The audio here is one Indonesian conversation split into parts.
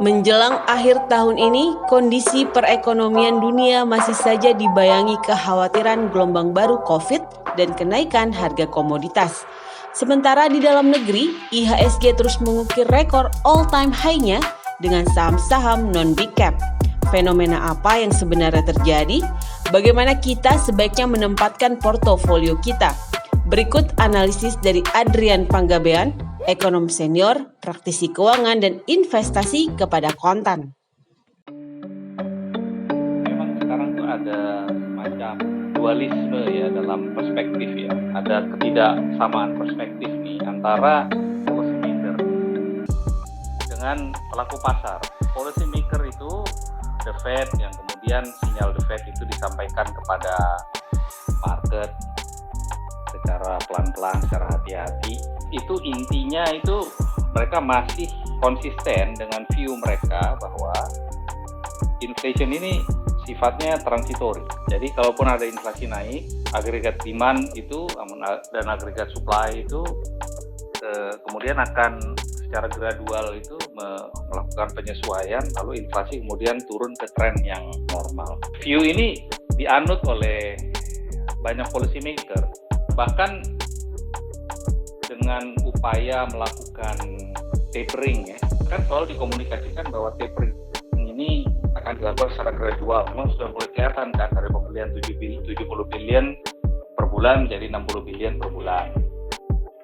Menjelang akhir tahun ini, kondisi perekonomian dunia masih saja dibayangi kekhawatiran gelombang baru COVID dan kenaikan harga komoditas. Sementara di dalam negeri, IHSG terus mengukir rekor all-time high-nya dengan saham-saham non-big cap. Fenomena apa yang sebenarnya terjadi? Bagaimana kita sebaiknya menempatkan portofolio kita? Berikut analisis dari Adrian Panggabean, ekonom senior, praktisi keuangan dan investasi kepada Kontan. Memang sekarang tuh ada semacam dualisme ya dalam perspektif ya. Ada ketidaksamaan perspektif nih antara policy maker dengan pelaku pasar. Policy maker itu the Fed yang kemudian sinyal the Fed itu disampaikan kepada market secara pelan-pelan, secara hati-hati. Itu intinya itu mereka masih konsisten dengan view mereka bahwa inflation ini sifatnya transitory. Jadi kalaupun ada inflasi naik, agregat demand itu dan agregat supply itu kemudian akan secara gradual itu melakukan penyesuaian, lalu inflasi kemudian turun ke tren yang normal. View ini dianut oleh banyak policy maker, bahkan dengan upaya melakukan tapering ya, kan selalu dikomunikasikan bahwa tapering ini akan dilakukan secara gradual. Memang sudah mulai kelihatan kan dari pembelian 70 billion per bulan menjadi 60 billion per bulan.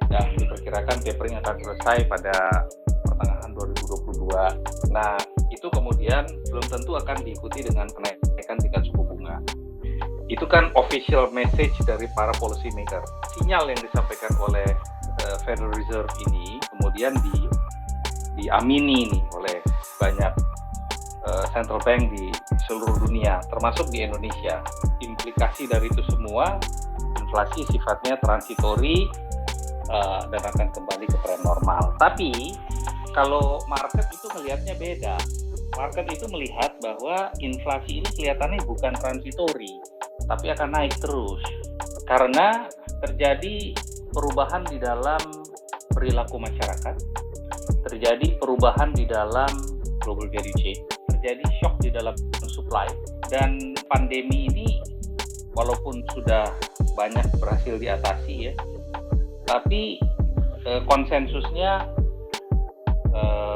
Dan diperkirakan tapering akan selesai pada pertengahan 2022. Nah, itu kemudian belum tentu akan diikuti dengan kenaikan tingkat suku bunga. Itu kan official message dari para policy maker. Sinyal yang disampaikan oleh Federal Reserve ini kemudian diamini nih oleh banyak central bank di seluruh dunia, termasuk di Indonesia. Implikasi dari itu semua, inflasi sifatnya transitory dan akan kembali ke tren normal. Tapi kalau market itu melihatnya beda. Market itu melihat bahwa inflasi ini kelihatannya bukan transitory, tapi akan naik terus karena terjadi perubahan di dalam perilaku masyarakat, terjadi perubahan di dalam global value chain, terjadi shock di dalam supply, dan pandemi ini walaupun sudah banyak berhasil diatasi ya, tapi konsensusnya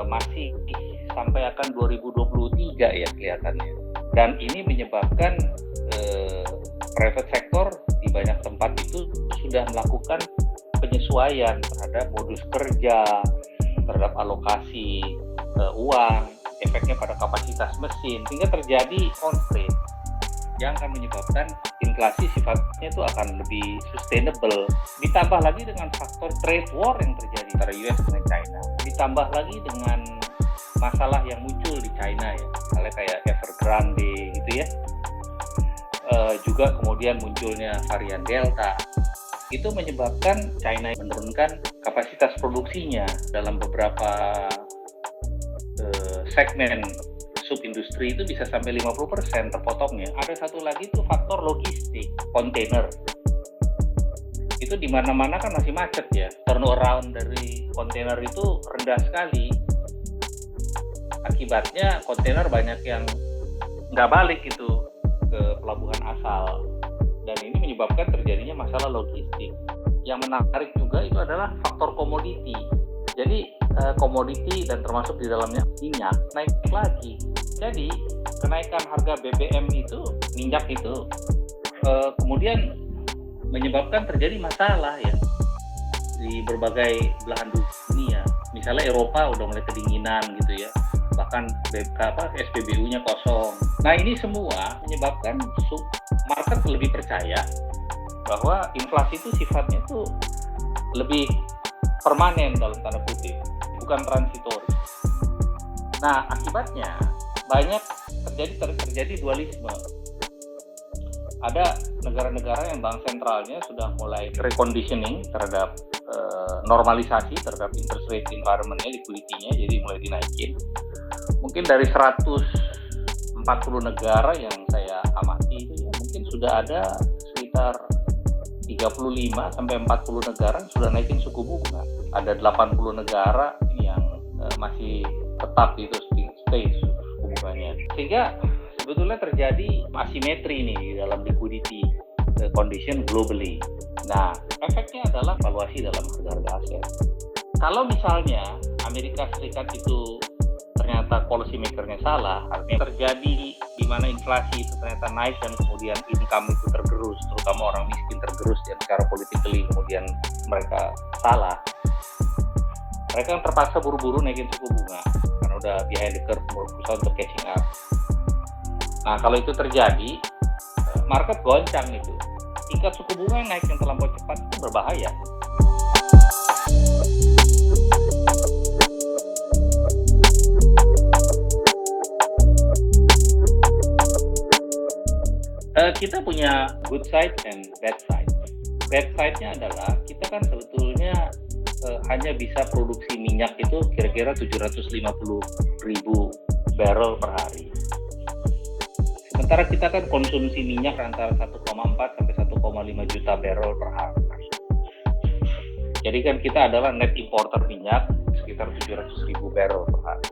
masih sampai akan 2023 ya kelihatannya, dan ini menyebabkan private sector di banyak tempat itu sudah melakukan penyesuaian terhadap modus kerja, terhadap alokasi uang, efeknya pada kapasitas mesin, sehingga terjadi konflik yang akan menyebabkan inflasi sifatnya itu akan lebih sustainable. Ditambah lagi dengan faktor trade war yang terjadi antara US dengan China, ditambah lagi dengan masalah yang muncul di China ya, misalnya kayak Evergrande gitu ya. Juga kemudian munculnya varian Delta, itu menyebabkan China menurunkan kapasitas produksinya dalam beberapa segmen subindustri itu bisa sampai 50% terpotongnya. Ada satu lagi itu faktor logistik, kontainer. Itu di mana-mana kan masih macet ya. Turnaround dari kontainer itu rendah sekali. Akibatnya kontainer banyak yang nggak balik itu ke pelabuhan asal, dan ini menyebabkan terjadinya masalah logistik. Yang menarik juga itu adalah faktor komoditi. Jadi komoditi dan termasuk di dalamnya minyak naik lagi. Jadi kenaikan harga BBM itu, minyak itu kemudian menyebabkan terjadi masalah ya di berbagai belahan dunia. Misalnya Eropa udah mulai kedinginan gitu ya, bahkan SPBU-nya kosong. Nah, ini semua menyebabkan market lebih percaya bahwa inflasi itu sifatnya itu lebih permanen dalam tanda kutip, bukan transitory. Nah, akibatnya banyak terjadi dualisme. Ada negara-negara yang bank sentralnya sudah mulai reconditioning terhadap normalisasi terhadap interest rate environment-nya, liquidity-nya, jadi mulai dinaikin. Mungkin dari 140 negara yang saya amati itu ya, mungkin sudah ada sekitar 35 sampai 40 negara sudah naikin suku bunga. Ada 80 negara yang masih tetap itu stay suku bunganya. Sehingga sebetulnya terjadi asimetri nih di dalam liquidity condition globally. Nah, efeknya adalah valuasi dalam harga-harga aset. Kalau misalnya Amerika Serikat itu ternyata policy maker-nya salah, artinya terjadi di mana inflasi itu ternyata naik dan kemudian income itu tergerus, terutama orang miskin tergerus dan secara politically kemudian mereka salah. Mereka terpaksa buru-buru naikin suku bunga karena udah behind the curve, berusaha untuk catching up. Nah, kalau itu terjadi, market goncang itu. Tingkat suku bunga yang naik yang terlampau cepat itu berbahaya. Kita punya good side and bad side. Bad side-nya adalah kita kan sebetulnya hanya bisa produksi minyak itu kira-kira 750.000 barrel per hari. Sementara kita kan konsumsi minyak antara 1,4 sampai 1,5 juta barrel per hari. Jadi kan kita adalah net importer minyak sekitar 700.000 barrel per hari.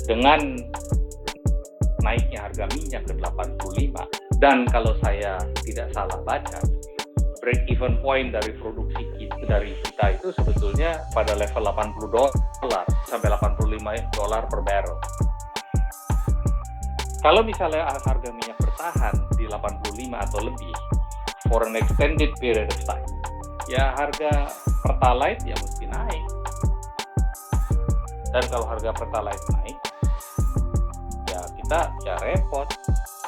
Dengan naiknya harga minyak ke 85, dan kalau saya tidak salah baca, break even point dari produksi kita itu sebetulnya pada level $80 sampai $85 per barrel. Kalau misalnya harga minyak bertahan di 85 atau lebih for an extended period of time, ya harga Pertalite ya mesti naik. Dan kalau harga Pertalite naik, ya repot,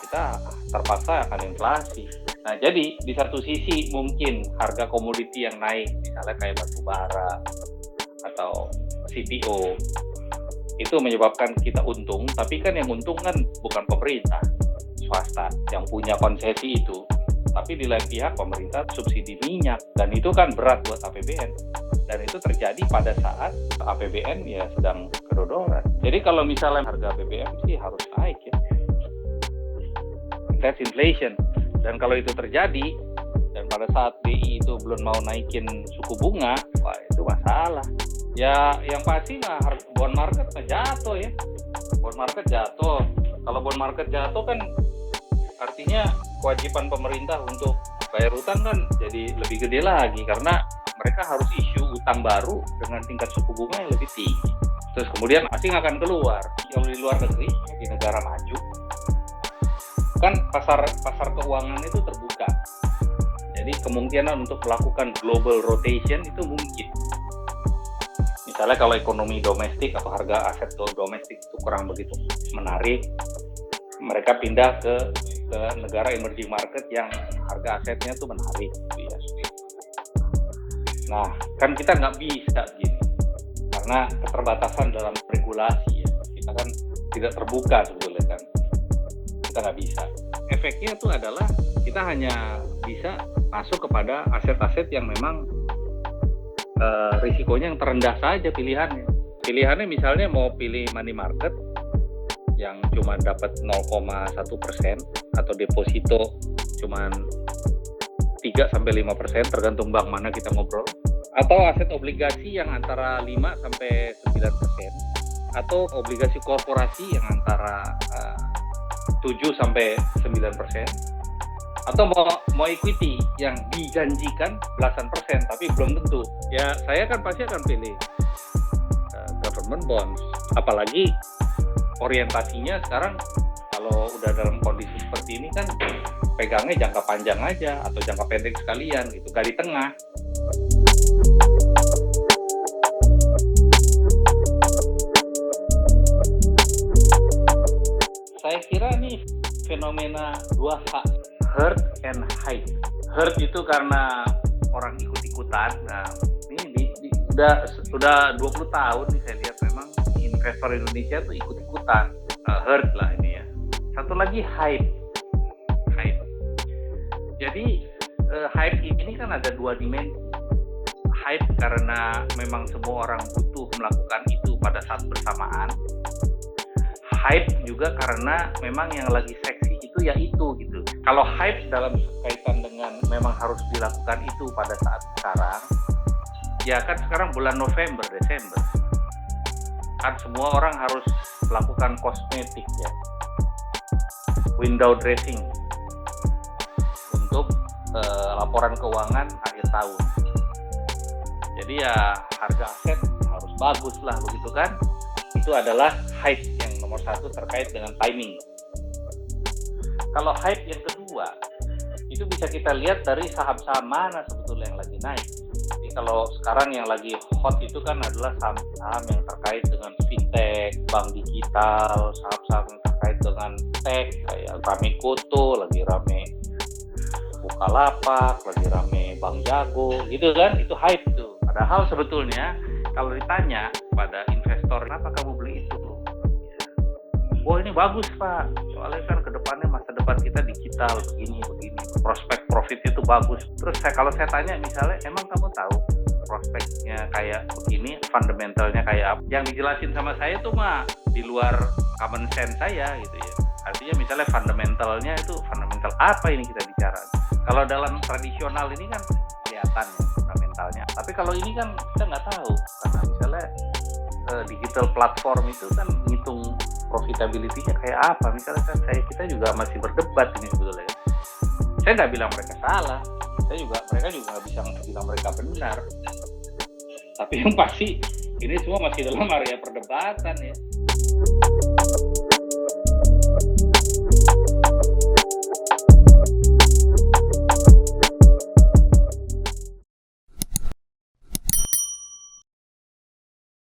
kita terpaksa akan inflasi. Nah, jadi di satu sisi mungkin harga komoditi yang naik, misalnya kayak batu bara atau CPO, itu menyebabkan kita untung, tapi kan yang untung kan bukan pemerintah, swasta yang punya konsesi itu, tapi di lain pihak pemerintah subsidi minyak, dan itu kan berat buat APBN. Dan itu terjadi pada saat APBN ya sedang kedodoran. Jadi kalau misalnya harga BBM sih harus naik ya. That's inflation. Dan kalau itu terjadi, dan pada saat BI itu belum mau naikin suku bunga, wah itu masalah. Ya yang pasti mah bond market jatuh ya. Bond market jatuh. Kalau bond market jatuh kan artinya kewajiban pemerintah untuk bayar utang kan jadi lebih gede lagi, karena mereka harus issue utang baru dengan tingkat suku bunga yang lebih tinggi. Terus kemudian asing akan keluar. Kalau di luar negeri, di negara maju, kan pasar keuangan itu terbuka. Jadi kemungkinan untuk melakukan global rotation itu mungkin. Misalnya kalau ekonomi domestik atau harga aset domestik itu kurang begitu menarik, mereka pindah ke negara emerging market yang harga asetnya itu menarik. Nah, kan kita nggak bisa gini, karena keterbatasan dalam regulasi ya. Kita kan tidak terbuka sebetulnya kan. Kita nggak bisa. Efeknya itu adalah kita hanya bisa masuk kepada aset-aset yang memang risikonya yang terendah saja pilihannya. Pilihannya misalnya mau pilih money market yang cuma dapat 0,1% atau deposito cuma 3-5% tergantung bank mana kita ngobrol, atau aset obligasi yang antara 5-9%, atau obligasi korporasi yang antara 7-9%, atau mau equity yang dijanjikan belasan persen tapi belum tentu. Ya saya kan pasti akan pilih government bonds, apalagi orientasinya sekarang kalau udah dalam kondisi seperti ini kan pegangnya jangka panjang aja atau jangka pendek sekalian gitu, gak di tengah. Saya kira nih fenomena 2H, herd and hype. Herd itu karena orang ikut-ikutan. Nah, ini udah 20 tahun nih saya lihat memang investor Indonesia tuh ikut-ikutan. Herd lah ini ya. Satu lagi hype. Jadi hype ini kan ada dua dimensi. Hype karena memang semua orang butuh melakukan itu pada saat bersamaan. Hype juga karena memang yang lagi seksi itu ya itu gitu. Kalau hype dalam kaitan dengan memang harus dilakukan itu pada saat sekarang, ya kan sekarang bulan November, Desember. kan semua orang harus melakukan kosmetik ya, window dressing untuk laporan keuangan akhir tahun. Jadi ya harga aset harus bagus lah begitu kan. Itu adalah hype yang nomor satu terkait dengan timing. Kalau hype yang kedua, itu bisa kita lihat dari saham-saham mana sebetulnya yang lagi naik. Jadi kalau sekarang yang lagi hot itu kan adalah saham-saham yang terkait dengan fintech, bank digital, saham-saham yang terkait dengan tech, kayak rame Koto, lagi rame Bukalapak, lagi rame Bank Jago, gitu kan, itu hype tuh. Padahal sebetulnya kalau ditanya pada investor, kenapa kamu beli itu? Oh ini bagus Pak, soalnya kan kedepannya masa depan kita digital, begini, prospek profitnya itu bagus. Terus kalau saya tanya misalnya, emang kamu tahu prospeknya kayak begini, fundamentalnya kayak apa? Yang dijelasin sama saya tuh mah di luar common sense saya gitu ya. Artinya misalnya fundamentalnya itu fundamental apa ini kita bicara? Kalau dalam tradisional ini kan kelihatan ya fundamentalnya. Tapi kalau ini kan kita nggak tahu, karena misalnya digital platform itu kan ngitung profitability-nya kayak apa. Misalnya kan kita juga masih berdebat ini sebetulnya. Saya nggak bilang mereka salah, mereka juga nggak bisa bilang mereka benar. Tapi yang pasti ini semua masih dalam area perdebatan ya.